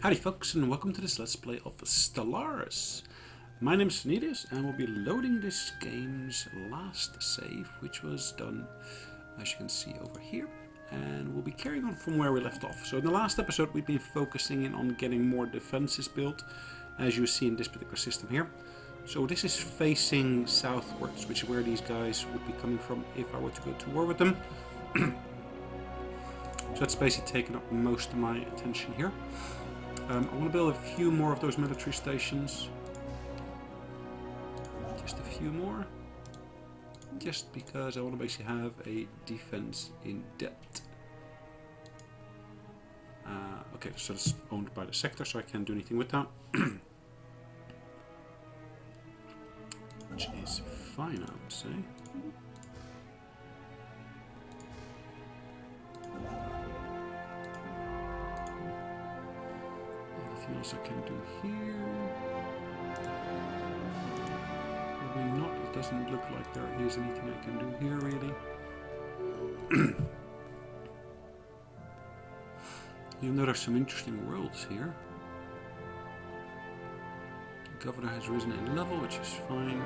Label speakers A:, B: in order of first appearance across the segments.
A: Howdy folks, and welcome to this Let's Play of Stellaris. My name is Sonelias, and we'll be loading this game's last save, which was done, as you can see over here. And we'll be carrying on from where we left off. So in the last episode we've been focusing in on getting more defenses built, as you see in this particular system here. So this is facing southwards, which is where these guys would be coming from if I were to go to war with them. So that's basically taken up most of my attention here. I want to build a few more of those military stations. Just a few more. Just because I want to basically have a defense in depth. Okay, so it's owned by the sector, so I can't do anything with that. Which is fine, I would say. Anything else I can do here? Probably not. It doesn't look like there is anything I can do here, really. Even though there's some interesting worlds here. The governor has risen in level, which is fine.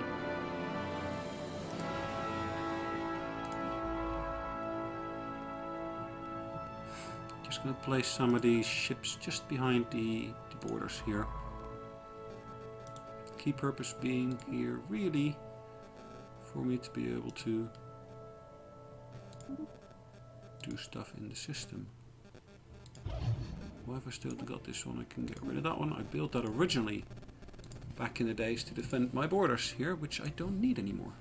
A: Just going to place some of these ships just behind the borders here. Key purpose being here really for me to be able to do stuff in the system. Why have I still got this one? I can get rid of that one. I built that originally back in the days to defend my borders here, which I don't need anymore.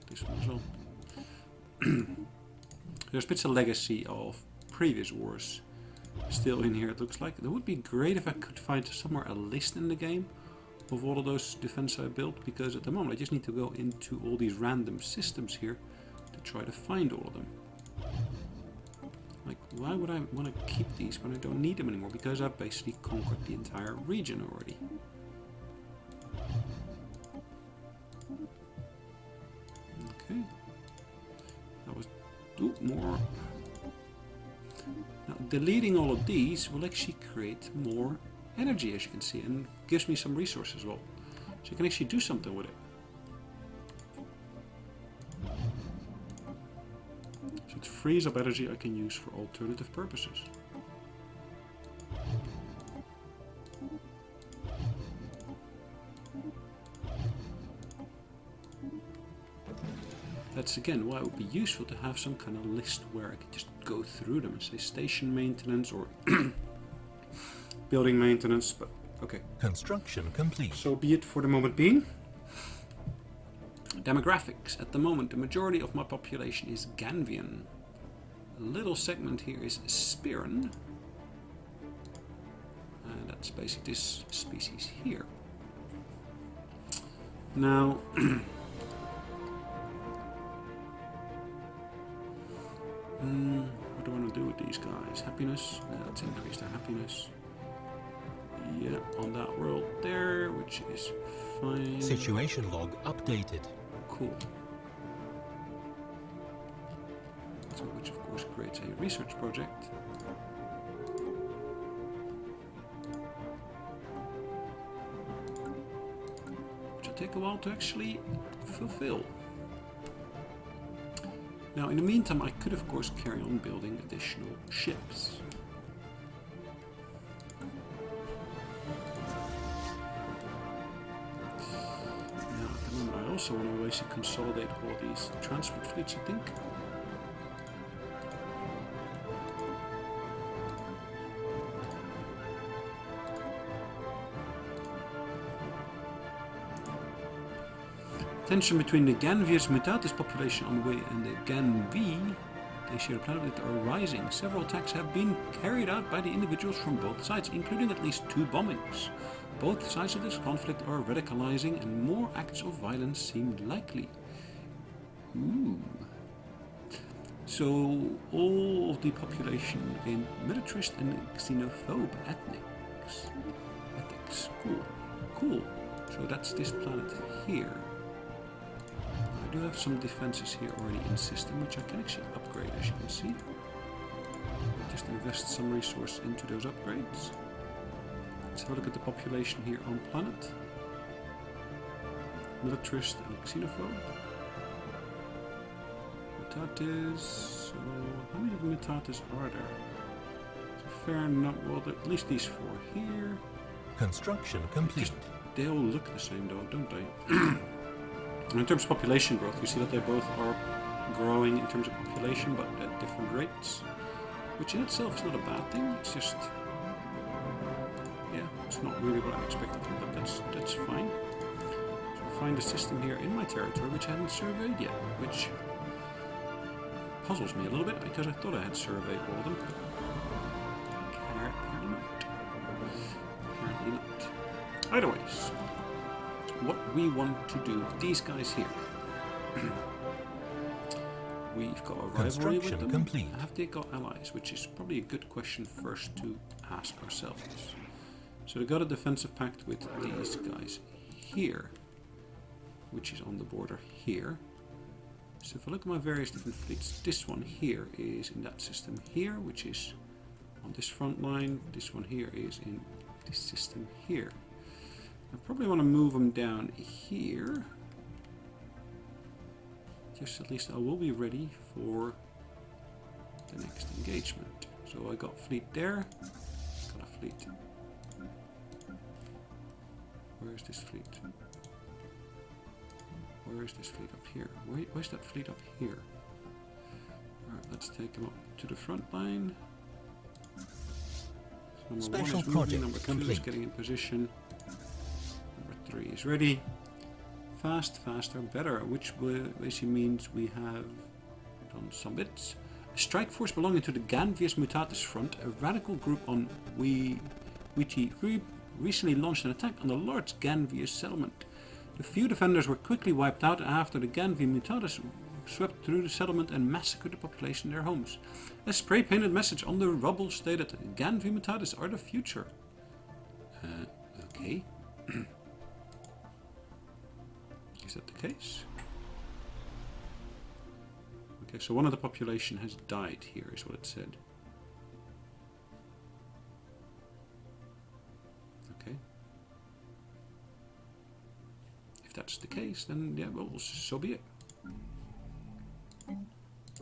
A: This one as well. There's bits of legacy of previous wars still in here, it looks like. It would be great if I could find somewhere a list in the game of all of those defenses I built, because at the moment I just need to go into all these random systems here to try to find all of them. Like, why would I want to keep these when I don't need them anymore? Because I've basically conquered the entire region already. Okay. That was... Ooh, more. Now, deleting all of these will actually create more energy, as you can see, and gives me some resources as well. So you can actually do something with it. So it frees up energy I can use for alternative purposes. That's again why it would be useful to have some kind of list where I could just go through them and say station maintenance or building maintenance, but okay.
B: Construction complete.
A: So be it for the moment being. Demographics. At the moment, the majority of my population is Ganvian. A little segment here is Spiran. And that's basically this species here. Now... what do I want to do with these guys? Happiness? Let's increase their happiness. Yeah, on that world there, which is fine.
B: Situation log updated.
A: Cool. So, which of course creates a research project. Which will take a while to actually fulfill. Now, in the meantime, I could, of course, carry on building additional ships. Now, at the moment, I also want to basically consolidate all these transport fleets, I think. Tension between the Ganvius mutatus population on the way and the Ganvi, they share a planet, are rising. Several attacks have been carried out by the individuals from both sides, including at least 2 bombings. Both sides of this conflict are radicalizing and more acts of violence seem likely. Ooh. So all of the population in militarist and xenophobe ethics. Cool. Cool. So that's this planet here. I do have some defenses here already in system, which I can actually upgrade, as you can see. just invest some resource into those upgrades. Let's have a look at the population here on planet. Militarist and xenophobe. Mutatis. So, how many mutatis are there? So fair enough. Well, at least these 4 here.
B: Construction complete.
A: They all look the same though, don't they? In terms of population growth, you see that they both are growing in terms of population, but at different rates. Which in itself is not a bad thing, it's just... yeah, it's not really what I expected, but that's fine. So I find a system here in my territory which I haven't surveyed yet, which puzzles me a little bit, because I thought I had surveyed all of them. Apparently not. Apparently not. Either ways, what we want to do with these guys here... We've got a rivalry with them.
B: Complete.
A: Have they got allies? Which is probably a good question first to ask ourselves. So they got a defensive pact with these guys here, which is on the border here. So if I look at my various different fleets, this one here is in that system here, which is on this front line. This one here is in this system here. I probably want to move them down here. Just at least I will be ready for the next engagement. So I got fleet there, got a fleet. Where is this fleet? Where is this fleet up here? Where's that fleet up here? Alright, let's take them up to the front line. So number
B: Special
A: 1 is
B: project
A: moving, number 2
B: complete.
A: is getting in position, number 3 is ready. Fast, faster, better, which basically means we have done some bits. A strike force belonging to the Ganvius Mutatis Front, a radical group on Witi, recently launched an attack on the large Ganvius settlement. The few defenders were quickly wiped out after the Ganvi Mutatis swept through the settlement and massacred the population in their homes. A spray-painted message on the rubble stated, Ganvi Mutatis are the future. Okay. Is that the case? Okay, so one of the population has died here, is what it said. Okay. If that's the case, then yeah, well, so be it.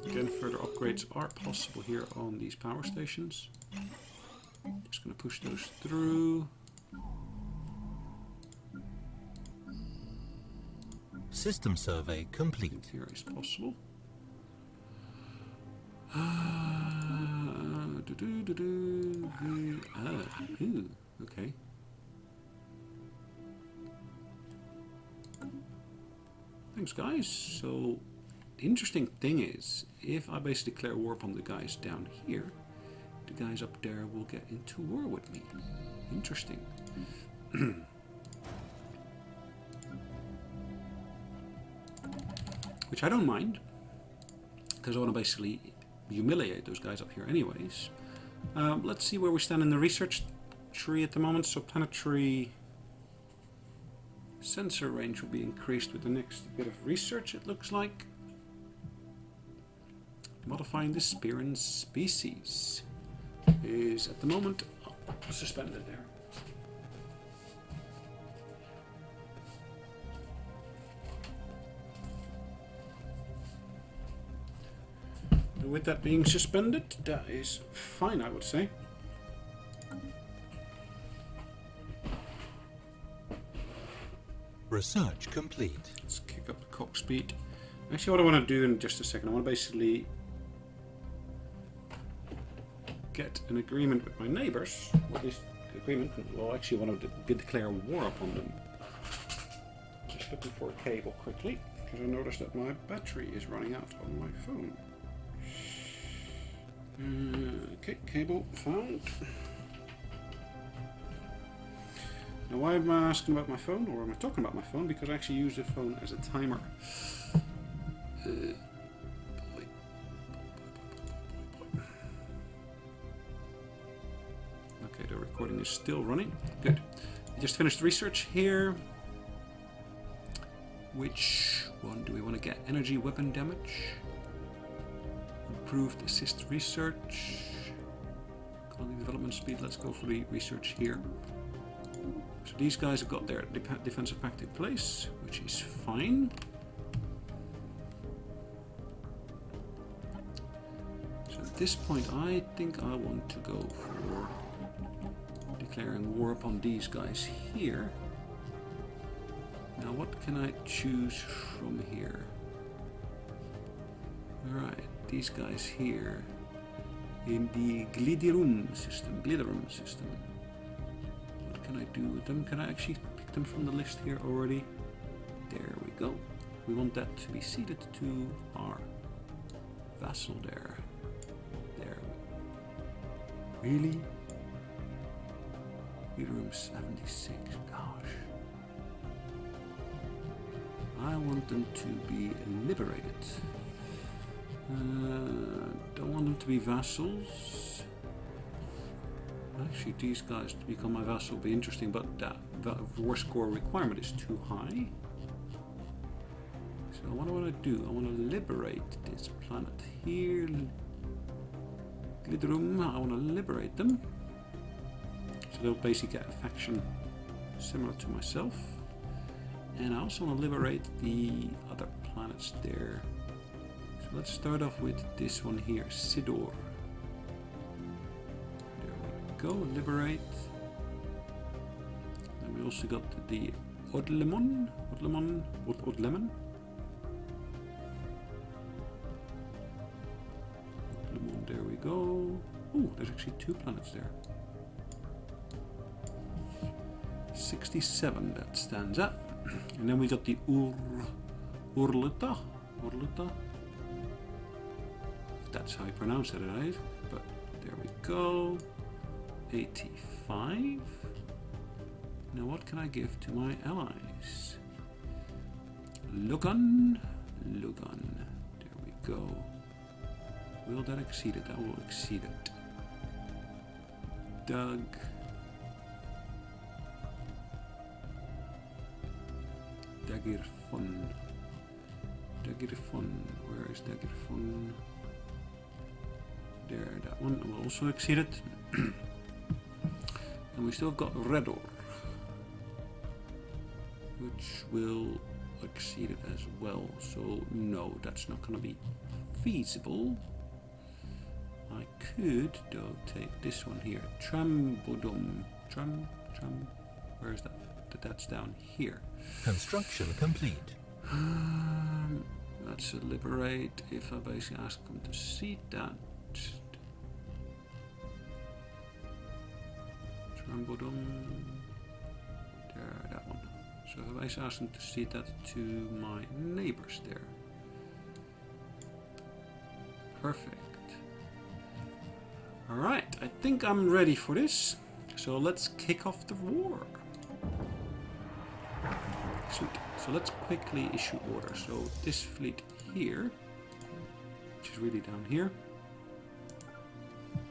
A: Again, further upgrades are possible here on these power stations. Just going to push those through.
B: System survey complete.
A: Here is possible. Okay. Thanks, guys. So, the interesting thing is, if I basically declare war upon the guys down here, the guys up there will get into war with me. Interesting. Which I don't mind, because I want to basically humiliate those guys up here anyways. Let's see where we stand in the research tree at the moment. So planetary sensor range will be increased with the next bit of research, it looks like. Modifying the Spearin species is at the moment suspended there. With that being suspended, that is fine, I would say.
B: Research complete.
A: Let's kick up the clock speed. Actually, what I want to do in just a second, I want to basically get an agreement with my neighbors. Well, this agreement, well, actually, I want to declare war upon them. Just looking for a cable quickly, because I noticed that my battery is running out on my phone. Okay, cable found. Now, why am I asking about my phone, or am I talking about my phone? Because I actually use the phone as a timer. Okay, the recording is still running. Good. I just finished research here. Which one do we want to get? Energy weapon damage. Improved assist research. development speed. Let's go for the research here. So these guys have got their defensive pact in place, which is fine. So at this point, I think I want to go for declaring war upon these guys here. Now what can I choose from here? Alright, these guys here in the Gliderum system. What can I do with them? Can I actually pick them from the list here already? There we go. We want that to be ceded to our vassal there. There. Really? Gliderum 76, gosh. I want them to be liberated. Don't want them to be vassals. Actually, these guys to become my vassal will be interesting, but that war score requirement is too high. So what do I want to do? I want to liberate this planet here. Gliderum, I want to liberate them. So they'll basically get a faction similar to myself. And I also want to liberate the other planets there. So let's start off with this one here, Sidor. There we go, liberate. And we also got the Odlemon. There we go. Oh, there's actually 2 planets there. 67, that stands up. And then we got the Urluta. If that's how you pronounce it, right? But there we go. 85. Now what can I give to my allies? Lugan. There we go. Will that exceed it? That will exceed it. Doug. Dagirfon. Where is Dagirfon? There, that one will also exceed it. And we still have got Redor, which will exceed it as well. So no, that's not going to be feasible. I could though take this one here, Trambodum. Where is that? That's down here.
B: Construction complete.
A: Let's liberate. If I basically ask them to see that. Trambodum. There, that one. So if I basically ask them to see that to my neighbors there. Perfect. Alright, I think I'm ready for this. So let's kick off the war. Sweet. So let's quickly issue orders. So this fleet here, which is really down here,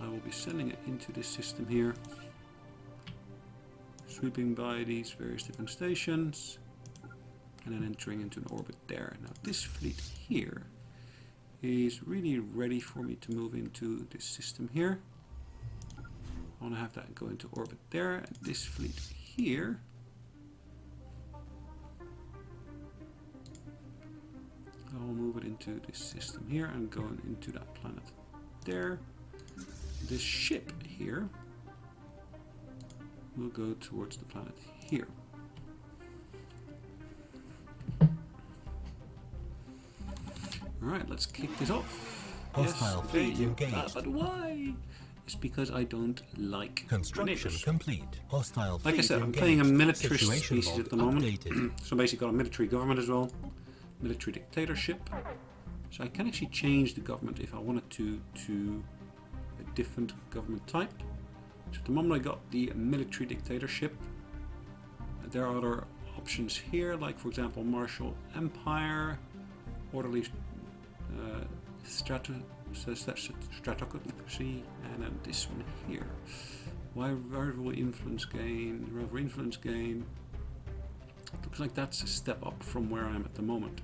A: I will be sending it into this system here, sweeping by these various different stations, and then entering into an orbit there. Now this fleet here is really ready for me to move into this system here. I want to have that go into orbit there, and this fleet here I'll move it into this system here and going into that planet there. This ship here will go towards the planet here. Alright, let's kick this off.
B: Hostile fleet engaged.
A: But why? It's because I don't like
B: Construction complete. Hostile fleet
A: like I said, I'm
B: engaged.
A: playing a militarist
B: Situation
A: species
B: log
A: at the moment.
B: updated.
A: So basically got a military government as well. Military dictatorship. So I can actually change the government if I wanted to a different government type. So at the moment I got the military dictatorship. There are other options here, like for example Martial Empire, orderly stratocracy, and then this one here. Rival influence gain, Looks like that's a step up from where I am at the moment.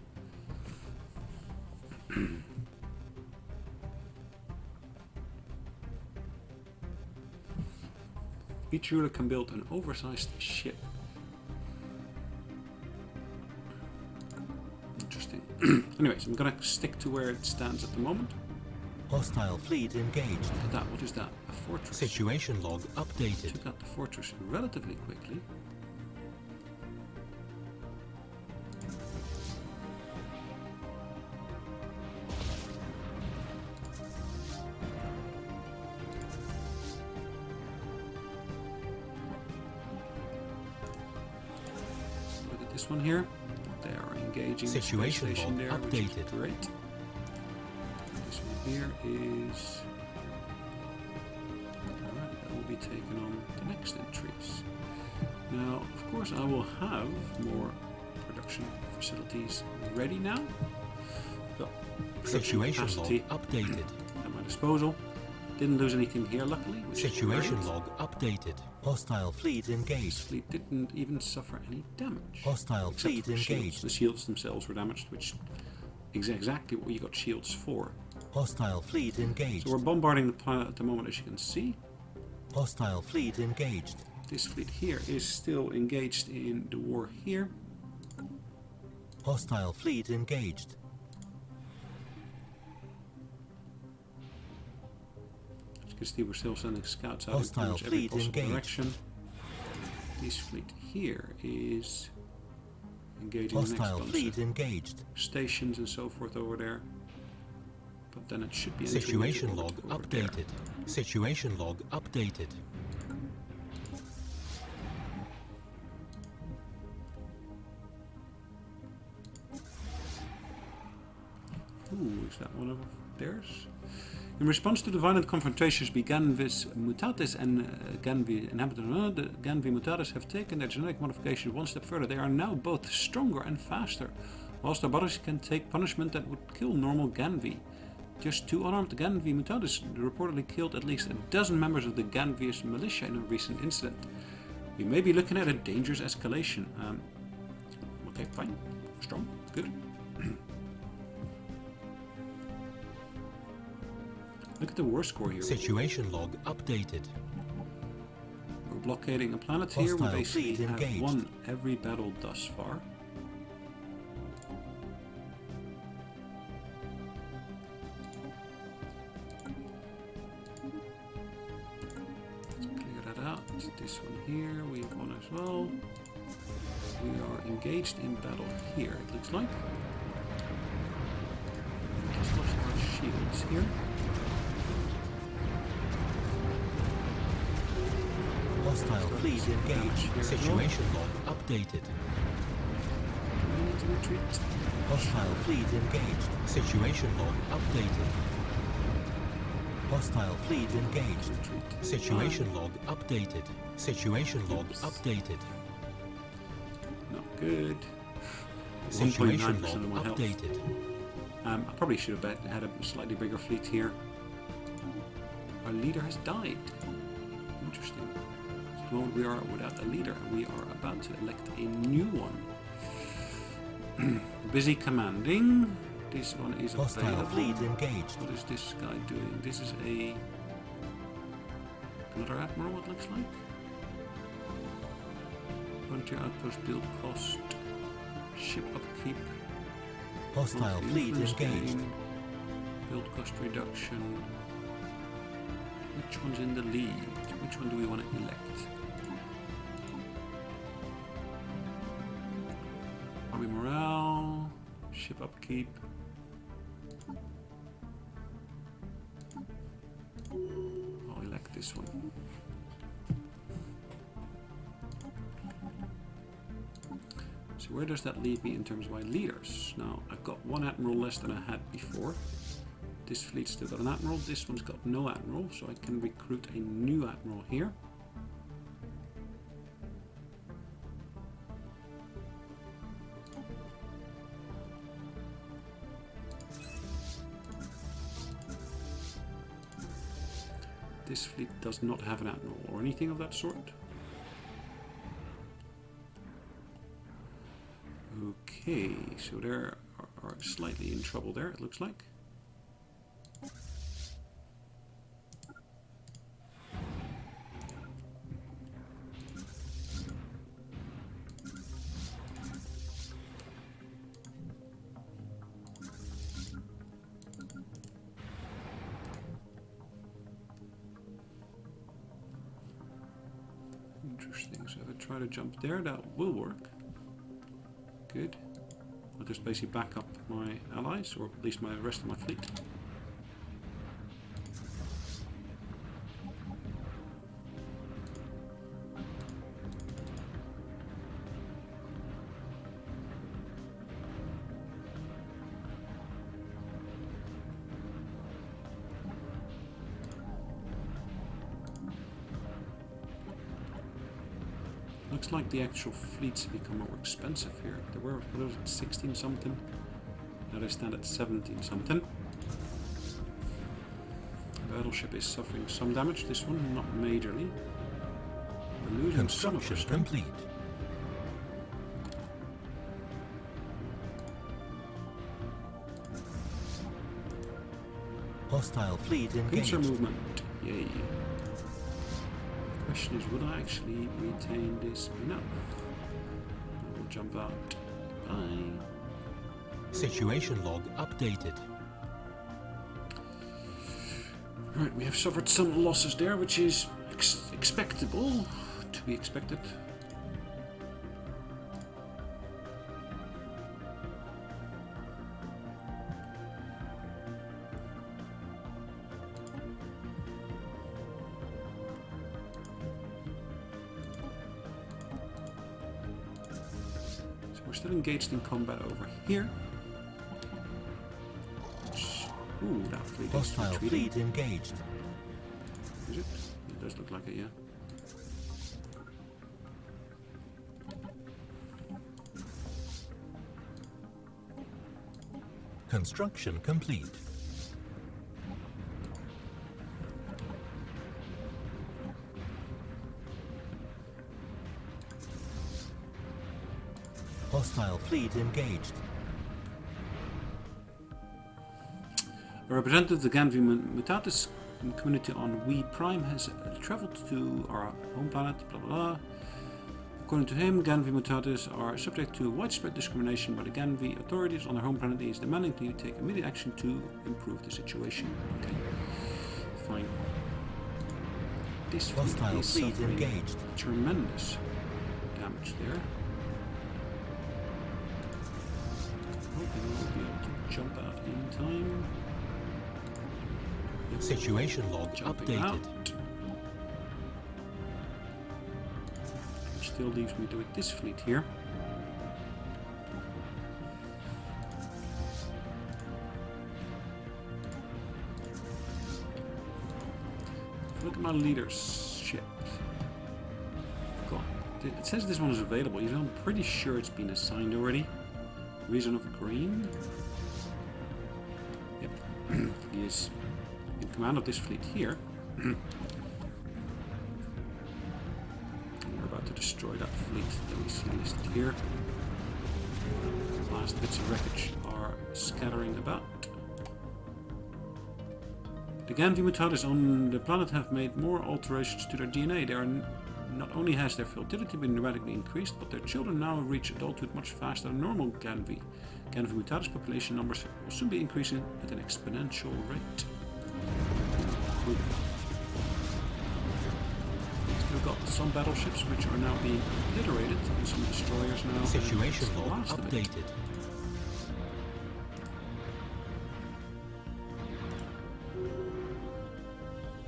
A: Each ruler can build an oversized ship. Interesting. Anyways, I'm gonna stick to where it stands at the moment.
B: Hostile fleet engaged.
A: Look at that, what is that? A fortress.
B: Situation log updated.
A: Took out the fortress relatively quickly. Look at this one here. They are engaging
B: Situation
A: the space station
B: log
A: there, which
B: updated.
A: is great. This one here is... Alright, that will be taken on the next entries. Now, of course, I will have more production facilities ready now. Got
B: Situation log
A: capacity
B: updated.
A: at my disposal. Didn't lose anything here, luckily. Which
B: Situation
A: is great.
B: log updated. Hostile fleet
A: This
B: engaged.
A: fleet didn't even suffer any damage.
B: Hostile
A: Except
B: fleet
A: for the shields.
B: engaged.
A: The shields themselves were damaged, which is exactly what you got shields for.
B: Hostile fleet engaged.
A: So we're bombarding the planet at the moment, as you can see.
B: Hostile fleet engaged.
A: This fleet here is still engaged in the war here.
B: Hostile fleet engaged.
A: As you can see, we're still sending scouts out
B: Hostile
A: in every
B: fleet
A: possible
B: engaged.
A: direction. This fleet here is engaging the next
B: Hostile
A: bunch
B: fleet
A: of
B: engaged.
A: stations and so forth over there. But then it should be entering
B: Situation
A: over
B: log
A: over there.
B: updated. Situation log updated.
A: Ooh, is that one of theirs? In response to the violent confrontations between Ganvis mutatis and Ganvi inhabitants, the Ganvi mutatis have taken their genetic modification one step further. They are now both stronger and faster, whilst their bodies can take punishment that would kill normal Ganvi. Just 2 unarmed Ganvi mutatis reportedly killed at least a dozen members of the Ganvius militia in a recent incident. We may be looking at a dangerous escalation. Okay, fine. Strong. Good. Look at the war score here.
B: Situation log updated.
A: We're blockading a planet here. We
B: Hostile
A: basically
B: fleet
A: have
B: engaged.
A: won every battle thus far. Let's clear that out. This one here we've won as well. We are engaged in battle here, it looks like. Just lost our shields here.
B: Hostile fleet engaged. Situation log updated.
A: We need to retreat.
B: Hostile fleet engaged. Situation log updated. Hostile fleet engaged.
A: Retreat.
B: Situation log updated. Situation log updated.
A: Not good.
B: Situation
A: 1.9% of my
B: log
A: health.
B: updated.
A: I probably should have had a slightly bigger fleet here. Our leader has died. Interesting. At the moment we are without a leader and we are about to elect a new one. Busy commanding. This one is
B: Hostile
A: available.
B: fleet engaged.
A: What is this guy doing? This is another admiral, it looks like. Frontier outpost build cost. Ship upkeep.
B: Hostile fleet
A: Influence
B: engaged.
A: gain, build cost reduction. Which one's in the lead? Which one do we want to elect? Army morale, ship upkeep. I'll elect this one. So where does that leave me in terms of my leaders? Now, I've got one admiral less than I had before. This fleet's still got an admiral. This one's got no admiral, so I can recruit a new admiral here. This fleet does not have an admiral or anything of that sort. Okay, so they are slightly in trouble there, it looks like. Interesting. So if I try to jump there, that will work. Good. I'll just basically back up my allies, or at least my rest of my fleet. Looks like the actual fleets have become more expensive here. There were, what was it, 16 something? Now they stand at 17 something. The battleship is suffering some damage, this one, not majorly. We're losing some of our
B: Construction
A: strength.
B: complete. Hostile fleet
A: Pincer
B: engaged.
A: movement. Yay. The question is, would I actually retain this enough? I will jump out. Bye.
B: Situation log updated.
A: Right, we have suffered some losses there, which is expectable, to be expected. So we're still engaged in combat over here. Ooh, that fleet is
B: Hostile
A: retreating.
B: fleet engaged.
A: Is it? It does look like it, yeah.
B: Construction complete. Hostile fleet engaged.
A: A representative of the Ganvi Mutatis community on We Prime has traveled to our home planet, blah blah blah. According to him, Ganvi Mutatis are subject to widespread discrimination by the Ganvi authorities on their home planet. He is demanding to take immediate action to improve the situation. Okay, fine. This
B: Hostile
A: is
B: fleet
A: suffering
B: engaged.
A: tremendous damage there. Hoping we'll be able to jump out in time.
B: Situation log
A: Jumping
B: updated.
A: out. Which still leaves me with this fleet here. Look at my leadership. It says this one is available, even though I'm pretty sure it's been assigned already. Reason of green. Yep. He is in command of this fleet here. We're about to destroy that fleet that we see listed here. Last bits of wreckage are scattering about. The Ganvi Mutatis on the planet have made more alterations to their DNA. They are not only has their fertility been dramatically increased, but their children now reach adulthood much faster than normal Ganvi. Ganvi Mutatis population numbers will soon be increasing at an exponential rate. Ooh. We've got some battleships which are now being obliterated, and some destroyers now.
B: Situation
A: and
B: log
A: last of it.
B: updated.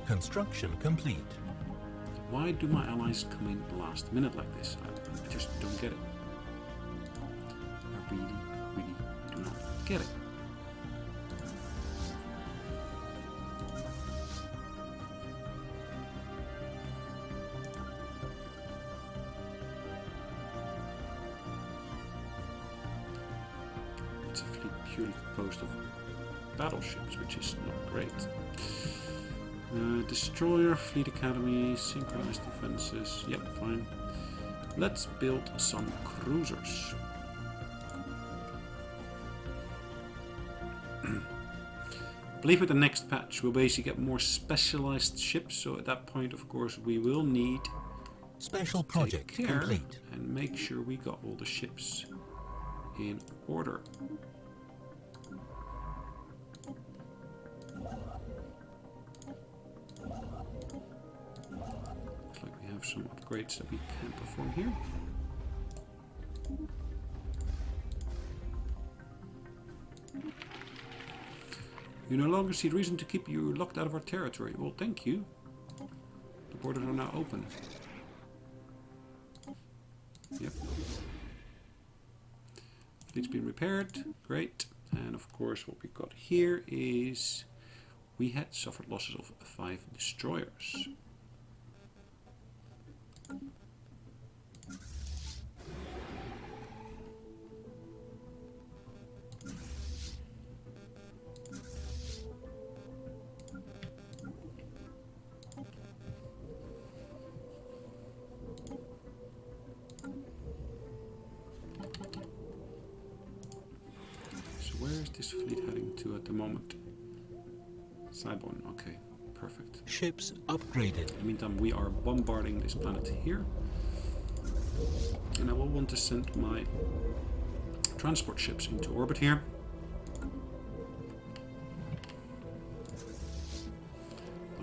B: Construction complete.
A: Why do my allies come in last minute like this? I just don't get it. I really, really do not get it. It's a fleet purely composed of battleships, which is not great. Destroyer, Fleet Academy, synchronized defenses. Yep, fine. Let's build some cruisers. I believe with the next patch we'll basically get more specialized ships, so at that point of course we will need
B: Special
A: to
B: project
A: take care
B: complete.
A: and make sure we got all the ships in order. have some upgrades that we can perform here. You no longer see reason to keep you locked out of our territory. Well, thank you. The borders are now open. Yep. Fleet's been repaired. Great. And of course what we got here is we had suffered losses of 5 destroyers. Where is this fleet heading to at the moment? Cybon, okay, perfect.
B: Ships upgraded.
A: In the meantime, we are bombarding this planet here. And I will want to send my transport ships into orbit here.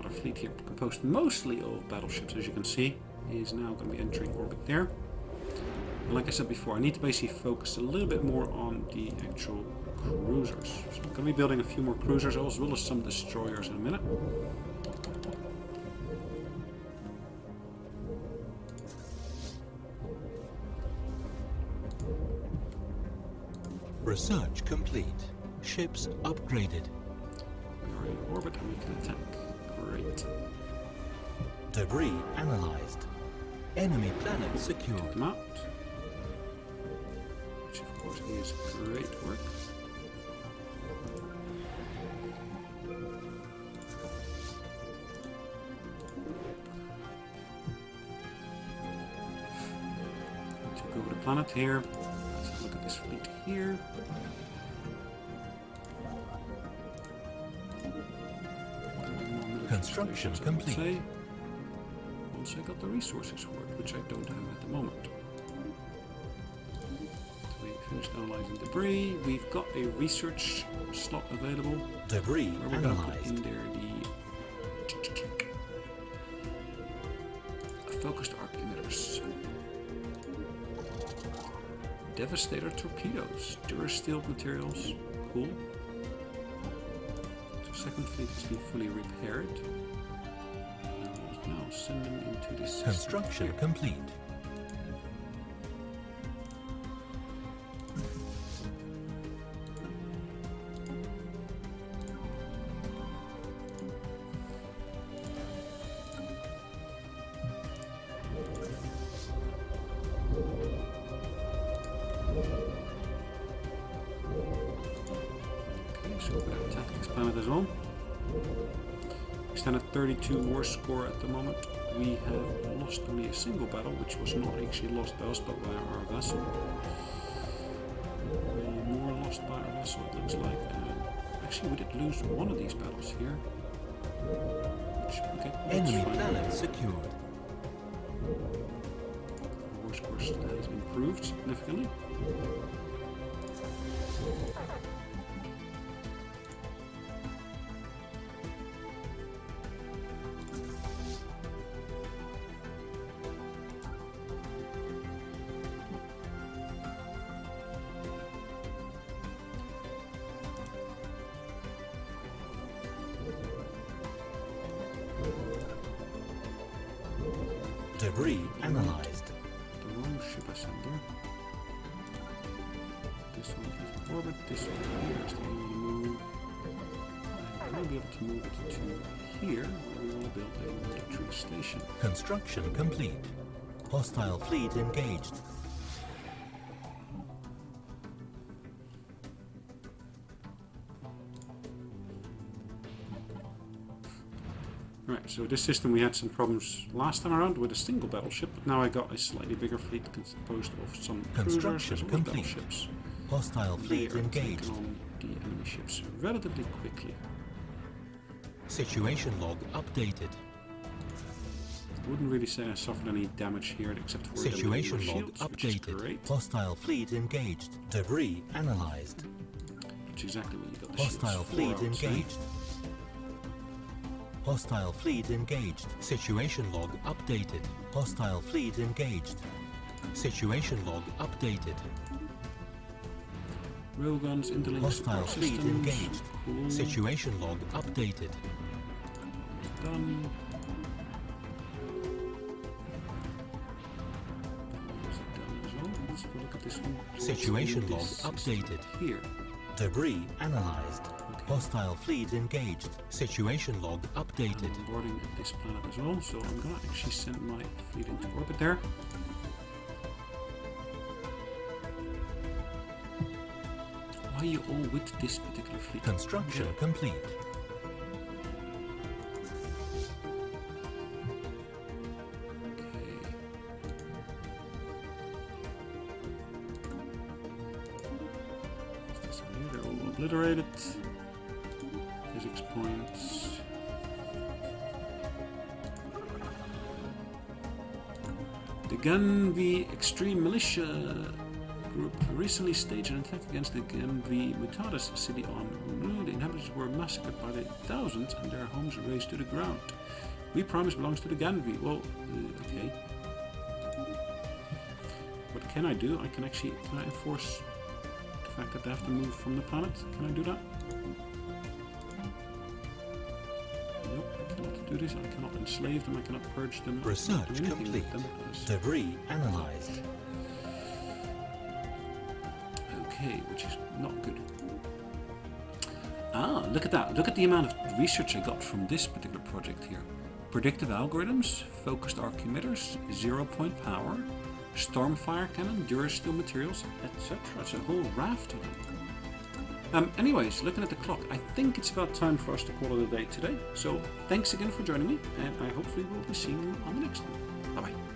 A: Our fleet here, composed mostly of battleships, as you can see, is now going to be entering orbit there. And like I said before, I need to basically focus a little bit more on the actual cruisers. So I'm going to be building a few more cruisers as well as some destroyers in a minute.
B: Research complete. Ships upgraded.
A: We are in orbit and we can attack. Great.
B: Debris analyzed. Enemy planet secured.
A: Take them out. Which of course is great work. Took over the planet here. Let's have a look at this fleet here.
B: Construction complete.
A: Once I got the resources for it, which I don't have at the moment. So we finished analyzing debris. We've got a research slot available.
B: Debris
A: Where we're going to put
B: analyzed.
A: in there the focused arc emitters. Devastator torpedoes. Durasteel materials. Cool. So second fleet has been fully repaired. Now send them into this
B: Construction
A: here.
B: complete.
A: Okay, so we're going to attack this planet as well. We stand at 32 war score at the moment. We have lost only a single battle, which was not actually lost by us, but by our vessel. More lost by our vessel, it looks like. Actually, we did lose one of these battles here. Which, okay,
B: Enemy
A: that's fine.
B: planet secured.
A: Our war score has improved significantly.
B: Debris analyzed.
A: The wrong ship I sent there. This one is in orbit, this one here is the one we want to move. And we'll be able to move it to here, where we will build a military station.
B: Construction complete. Hostile fleet engaged.
A: Right, so this system we had some problems last time around with a single battleship, but now I got a slightly bigger fleet composed of some cruisers
B: Construction
A: as well as
B: complete.
A: battleships.
B: Hostile
A: They
B: fleet
A: are
B: engaged.
A: taking on the enemy ships relatively quickly.
B: Situation log updated.
A: Wouldn't really say I suffered any damage here except for
B: Situation
A: the
B: log
A: shields, which is
B: updated.
A: great.
B: Hostile fleet engaged. Debris analyzed.
A: Which is exactly what you got the
B: Hostile
A: shields for,
B: fleet
A: I would say.
B: engaged. Hostile fleet engaged. Situation log updated. Hostile fleet engaged. Situation log updated.
A: Railguns, interlinked
B: Hostile
A: support
B: fleet
A: systems.
B: engaged.
A: Cool.
B: Situation log updated.
A: Done. That one is done as well. Let's have a look at this one.
B: Situation log
A: This is
B: updated.
A: Here.
B: Debris analyzed. Hostile fleet engaged. Situation log updated.
A: I'm boarding this planet as well, so I'm gonna actually send my fleet into orbit there. Why are you all with this particular fleet?
B: Construction
A: Yeah.
B: complete.
A: Okay. What's this one here? They're all obliterated. Physics points. The Ganvi Extreme Militia Group recently staged an attack against the Ganvi Mutatis city on Moon. The inhabitants were massacred by the thousands and their homes razed to the ground. We promise belongs to the Ganvi. Well, okay. What can I do? Can I enforce the fact that they have to move from the planet? Can I do that? Nope, I cannot do this. I cannot enslave them. I cannot purge them. I cannot
B: Research
A: do anything
B: complete.
A: with them. Because-
B: Debris analyzed.
A: Okay, which is not good. Ah, look at that. Look at the amount of research I got from this particular project here. Predictive algorithms, focused arc emitters, 0-point power, stormfire cannon, durasteel materials, etc. It's a whole raft of them. Anyways, looking at the clock, I think it's about time for us to call it a day today. So thanks again for joining me, and I hopefully will be seeing you on the next one. Bye bye.